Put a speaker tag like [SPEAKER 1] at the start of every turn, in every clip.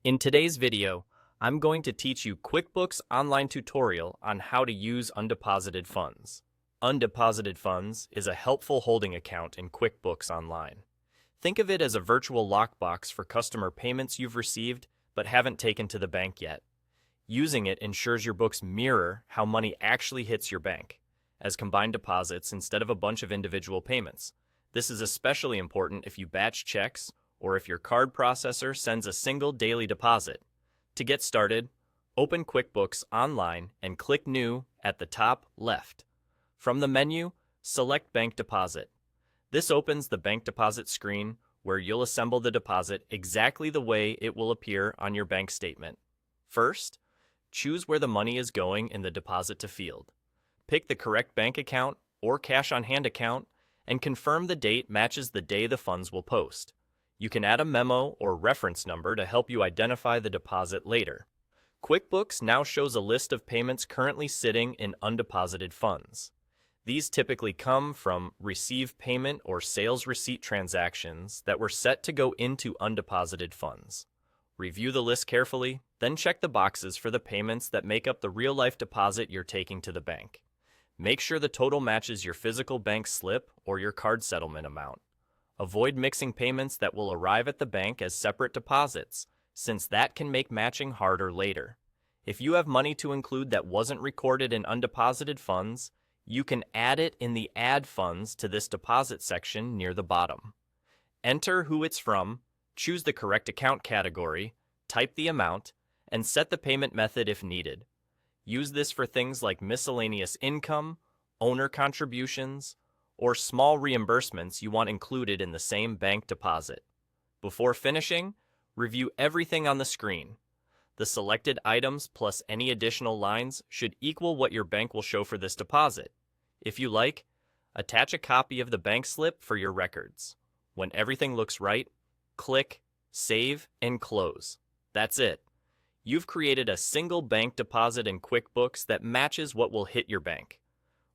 [SPEAKER 1] In today's video, I'm going to teach you QuickBooks Online tutorial on how to use undeposited funds. Undeposited funds is a helpful holding account in QuickBooks Online. Think of it as a virtual lockbox for customer payments you've received but haven't taken to the bank yet. Using it ensures your books mirror how money actually hits your bank, as combined deposits instead of a bunch of individual payments. This is especially important if you batch checks or if your card processor sends a single daily deposit. To get started, open QuickBooks Online and click New at the top left. From the menu, select Bank Deposit. This opens the bank deposit screen where you'll assemble the deposit exactly the way it will appear on your bank statement. First, choose where the money is going in the deposit to field. Pick the correct bank account or cash on hand account and confirm the date matches the day the funds will post. You can add a memo or reference number to help you identify the deposit later. QuickBooks now shows a list of payments currently sitting in undeposited funds. These typically come from receive payment or sales receipt transactions that were set to go into undeposited funds. Review the list carefully, then check the boxes for the payments that make up the real-life deposit you're taking to the bank. Make sure the total matches your physical bank slip or your card settlement amount. Avoid mixing payments that will arrive at the bank as separate deposits, since that can make matching harder later. If you have money to include that wasn't recorded in undeposited funds, you can add it in the Add Funds to this deposit section near the bottom. Enter who it's from, choose the correct account category, type the amount, and set the payment method if needed. Use this for things like miscellaneous income, owner contributions, or small reimbursements you want included in the same bank deposit. Before finishing, review everything on the screen. The selected items plus any additional lines should equal what your bank will show for this deposit. If you like, attach a copy of the bank slip for your records. When everything looks right, click Save and Close. That's it. You've created a single bank deposit in QuickBooks that matches what will hit your bank.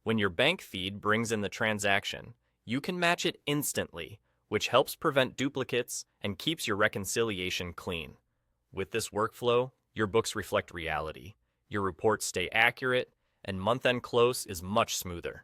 [SPEAKER 1] When your bank feed brings in the transaction, you can match it instantly, which helps prevent duplicates and keeps your reconciliation clean. With this workflow, your books reflect reality, your reports stay accurate, and month-end close is much smoother.